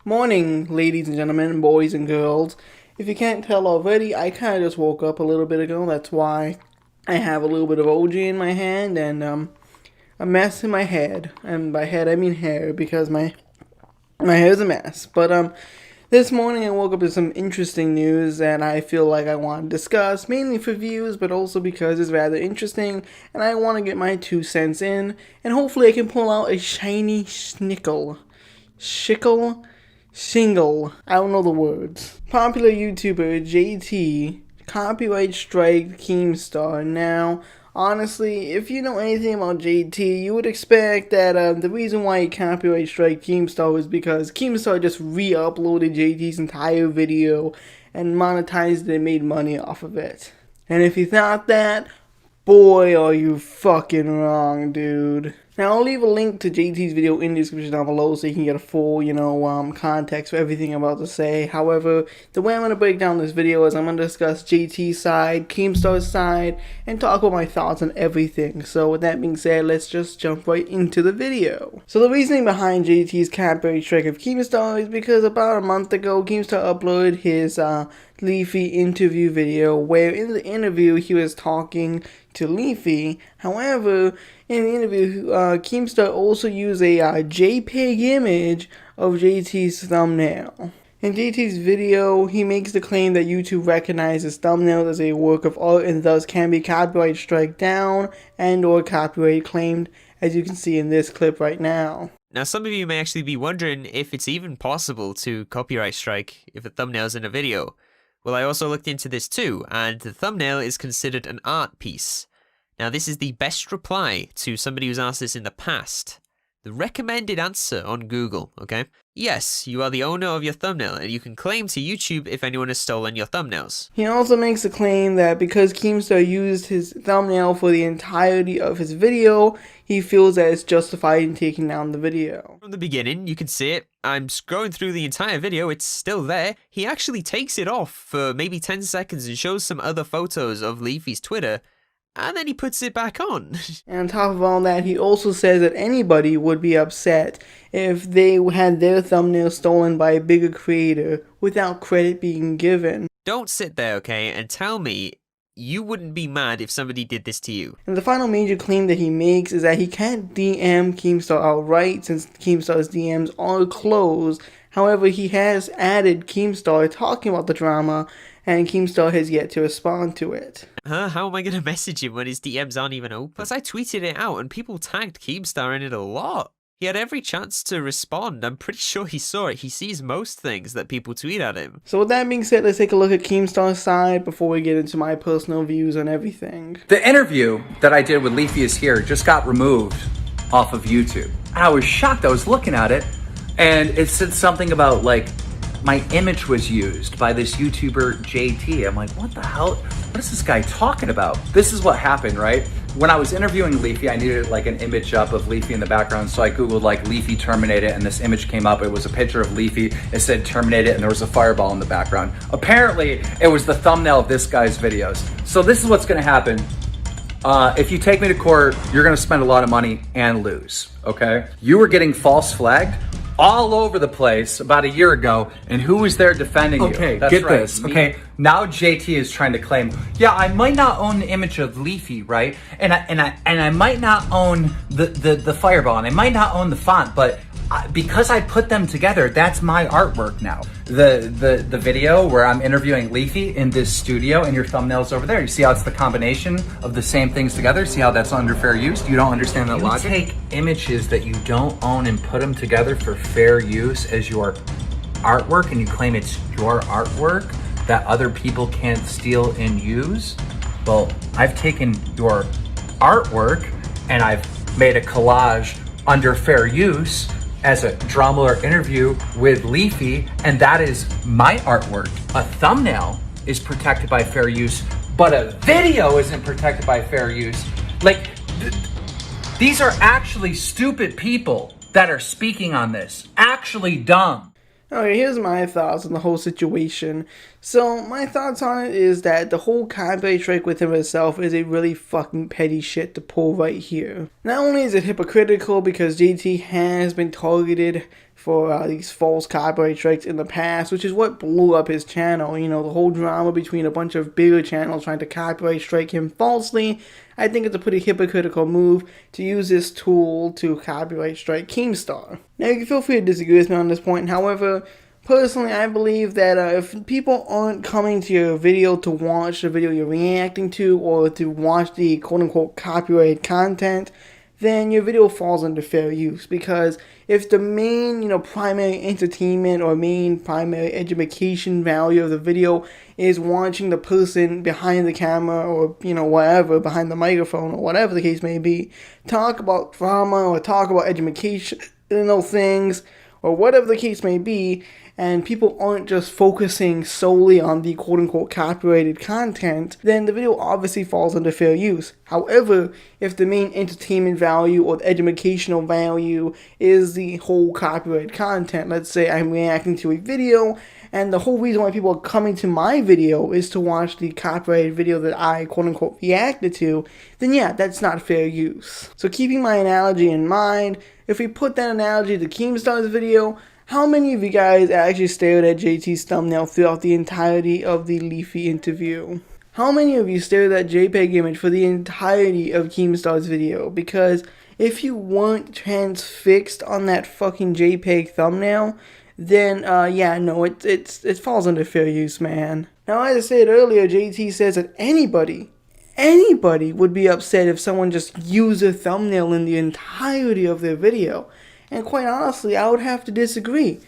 Morning, ladies and gentlemen, boys and girls. If you can't tell already, I kind of just woke up a little bit ago. That's why I have a little bit of OJ in my hand and a mess in my head. And by head, I mean hair because my hair is a mess. But this morning I woke up to some interesting news that I feel like I want to discuss, mainly for views, but also because it's rather interesting, and I want to get my 2 cents in, and hopefully I can pull out a shiny schnickel. Shickle? Shingle. I don't know the words. Popular YouTuber JT copyright strike Keemstar. Now, honestly, if you know anything about JT, you would expect that the reason why he copyright strike Keemstar was because Keemstar just re-uploaded JT's entire video and monetized it and made money off of it. And if you thought that, boy, are you fucking wrong, dude. Now, I'll leave a link to JT's video in the description down below so you can get a full, context for everything I'm about to say. However, the way I'm going to break down this video is I'm going to discuss JT's side, Keemstar's side, and talk about my thoughts on everything. So, with that being said, let's just jump right into the video. So, the reasoning behind JT's copyright strike of Keemstar is because about a month ago, Keemstar uploaded his, Leafy interview video where in the interview he was talking to Leafy. However, in the interview, Keemstar also used a JPEG image of JT's thumbnail. In JT's video, he makes the claim that YouTube recognizes thumbnails as a work of art and thus can be copyright strike down and or copyright claimed, as you can see in this clip right now. Now, some of you may actually be wondering if it's even possible to copyright strike if a thumbnail's in a video. Well, I also looked into this too, and the thumbnail is considered an art piece. Now, this is the best reply to somebody who's asked this in the past. The recommended answer on Google, okay? Yes, you are the owner of your thumbnail, and you can claim to YouTube if anyone has stolen your thumbnails. He also makes the claim that because Keemstar used his thumbnail for the entirety of his video, he feels that it's justified in taking down the video. From the beginning, you can see it. I'm scrolling through the entire video, it's still there. He actually takes it off for maybe 10 seconds and shows some other photos of Leafy's Twitter, and then he puts it back on. And on top of all that, he also says that anybody would be upset if they had their thumbnail stolen by a bigger creator without credit being given. Don't sit there, okay, and tell me you wouldn't be mad if somebody did this to you. And the final major claim that he makes is that he can't DM Keemstar outright since Keemstar's DMs are closed. However, he has added Keemstar talking about the drama, and Keemstar has yet to respond to it. How am I going to message him when his DMs aren't even open? Plus, I tweeted it out and people tagged Keemstar in it a lot. He had every chance to respond. I'm pretty sure he saw it. He sees most things that people tweet at him. So with that being said, let's take a look at Keemstar's side before we get into my personal views on everything. The interview that I did with Leafy is Here just got removed off of YouTube. I was shocked. I was looking at it and it said something about like my image was used by this YouTuber JT. I'm like, what the hell? What is this guy talking about? This is what happened, right? When I was interviewing Leafy, I needed like an image up of Leafy in the background. So I Googled like Leafy terminated and this image came up. It was a picture of Leafy. It said terminated and there was a fireball in the background. Apparently it was the thumbnail of this guy's videos. So this is what's gonna happen. If you take me to court, you're gonna spend a lot of money and lose, okay? You were getting false flagged all over the place about a year ago, and who was there defending you? Okay, That's get right. this. Okay, now JT is trying to claim, yeah, I might not own the image of Leafy, right? And I might not own the fireball, and I might not own the font, but because I put them together, that's my artwork now. The video where I'm interviewing Leafy in this studio and your thumbnail's over there. You see how it's the combination of the same things together? See how that's under fair use? You don't understand that logic? You take images that you don't own and put them together for fair use as your artwork and you claim it's your artwork that other people can't steal and use? Well, I've taken your artwork and I've made a collage under fair use as a drama or interview with Leafy, and that is my artwork. A thumbnail is protected by fair use, but a video isn't protected by fair use. Like, these are actually stupid people that are speaking on this. Actually dumb. Okay, here's my thoughts on the whole situation. So, my thoughts on it is that the whole copyright strike within itself is a really fucking petty shit to pull right here. Not only is it hypocritical because JT has been targeted for these false copyright strikes in the past, which is what blew up his channel. You know, the whole drama between a bunch of bigger channels trying to copyright strike him falsely. I think it's a pretty hypocritical move to use this tool to copyright strike Keemstar. Now, you can feel free to disagree with me on this point. However, personally, I believe that if people aren't coming to your video to watch the video you're reacting to or to watch the quote-unquote copyrighted content, then your video falls under fair use. Because if the main, primary entertainment or main primary education value of the video is watching the person behind the camera or, whatever, behind the microphone or whatever the case may be, talk about drama or talk about educational things or whatever the case may be, and people aren't just focusing solely on the quote-unquote copyrighted content, then the video obviously falls under fair use. However, if the main entertainment value or the educational value is the whole copyrighted content, let's say I'm reacting to a video, and the whole reason why people are coming to my video is to watch the copyrighted video that I quote-unquote reacted to, then yeah, that's not fair use. So keeping my analogy in mind, if we put that analogy to Keemstar's video, how many of you guys actually stared at JT's thumbnail throughout the entirety of the Leafy interview? How many of you stared at that JPEG image for the entirety of Keemstar's video? Because if you weren't transfixed on that fucking JPEG thumbnail, then it falls under fair use, man. Now, as I said earlier, JT says that anybody would be upset if someone just used a thumbnail in the entirety of their video. And quite honestly, I would have to disagree.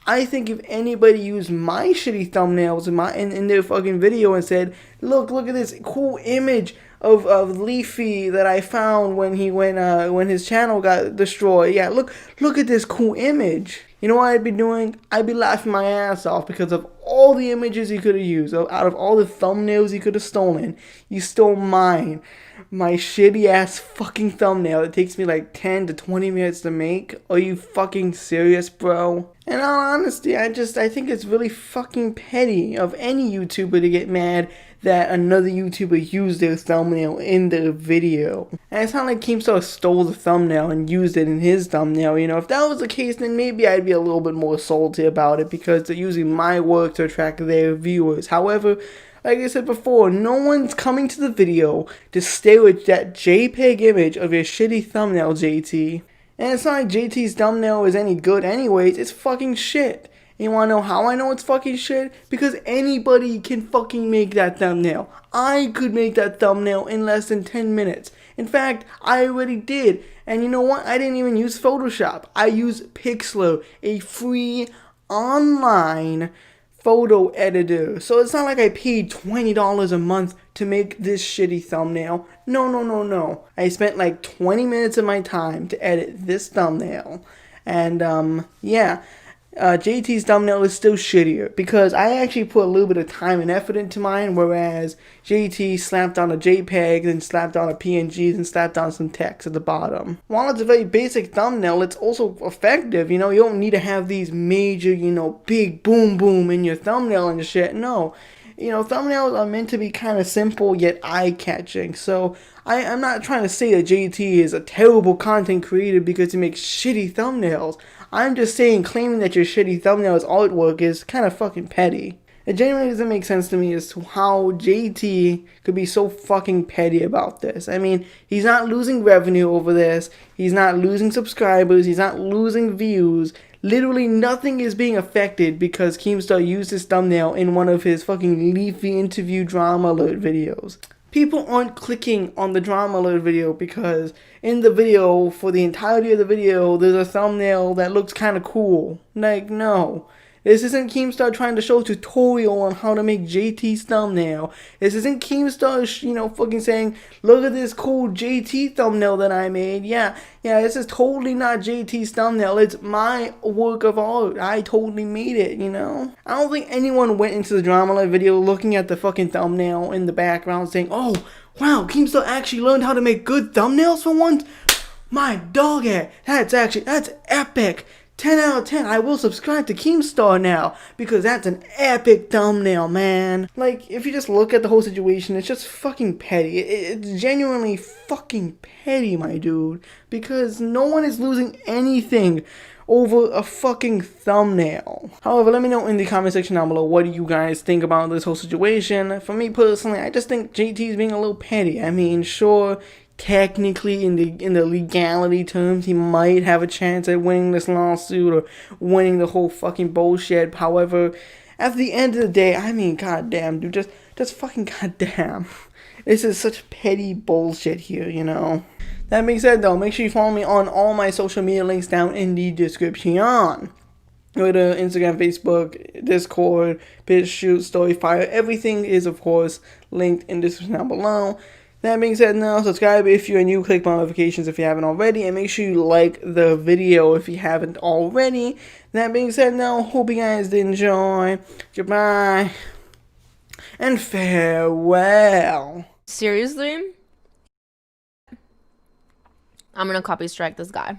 I think if anybody used my shitty thumbnails in their fucking video and said, look at this cool image of Leafy that I found when his channel got destroyed. Yeah, look at this cool image. You know what I'd be doing? I'd be laughing my ass off because of all the images he could have used. Out of all the thumbnails he could have stolen, you stole mine. My shitty ass fucking thumbnail that takes me like 10 to 20 minutes to make. Are you fucking serious, bro? In all honesty, I think it's really fucking petty of any YouTuber to get mad that another YouTuber used their thumbnail in their video. And it's not like Keemstar stole the thumbnail and used it in his thumbnail. If that was the case, then maybe I'd be a little bit more salty about it because they're using my work to attract their viewers. However, like I said before, no one's coming to the video to stare at that JPEG image of your shitty thumbnail, JT. And it's not like JT's thumbnail is any good anyways, it's fucking shit. And you wanna know how I know it's fucking shit? Because anybody can fucking make that thumbnail. I could make that thumbnail in less than 10 minutes. In fact, I already did. And you know what? I didn't even use Photoshop. I used Pixlr, a free online photo editor. So it's not like I paid $20 a month to make this shitty thumbnail. No. I spent like 20 minutes of my time to edit this thumbnail. And JT's thumbnail is still shittier because I actually put a little bit of time and effort into mine, whereas JT slapped on a JPEG, then slapped on a PNG, then slapped on some text at the bottom. While it's a very basic thumbnail, it's also effective. You don't need to have these major, big boom in your thumbnail and shit. No. Thumbnails are meant to be kind of simple yet eye-catching. So I'm not trying to say that JT is a terrible content creator because he makes shitty thumbnails. I'm just saying claiming that your shitty thumbnail is artwork is kind of fucking petty. It genuinely doesn't make sense to me as to how JT could be so fucking petty about this. I mean, he's not losing revenue over this. He's not losing subscribers. He's not losing views. Literally nothing is being affected because Keemstar used his thumbnail in one of his fucking Leafy interview drama alert videos. People aren't clicking on the drama alert video because in the video, for the entirety of the video, there's a thumbnail that looks kind of cool. Like, no. This isn't Keemstar trying to show a tutorial on how to make JT's thumbnail. This isn't Keemstar, fucking saying, look at this cool JT thumbnail that I made. Yeah, this is totally not JT's thumbnail. It's my work of art. I totally made it, I don't think anyone went into the drama alert video looking at the fucking thumbnail in the background saying, oh, wow, Keemstar actually learned how to make good thumbnails for once? My dog, that's epic. 10 out of 10, I will subscribe to Keemstar now, because that's an epic thumbnail, man. Like, if you just look at the whole situation, it's just fucking petty. It's genuinely fucking petty, my dude, because no one is losing anything over a fucking thumbnail. However, let me know in the comment section down below, what do you guys think about this whole situation. For me personally, I just think JT's being a little petty. I mean, sure, technically in the legality terms, he might have a chance at winning this lawsuit or winning the whole fucking bullshit. However, at the end of the day, I mean, goddamn, dude, just fucking goddamn. This is such petty bullshit here, you know. That being said, though, make sure you follow me on all my social media links down in the description. Twitter, Instagram, Facebook, Discord, BitChute, Storyfire. Everything is, of course, linked in the description down below. That being said, now subscribe if you're new, click on notifications if you haven't already, and make sure you like the video if you haven't already. That being said, now hope you guys did enjoy. Goodbye and farewell. Seriously? I'm gonna copy strike this guy.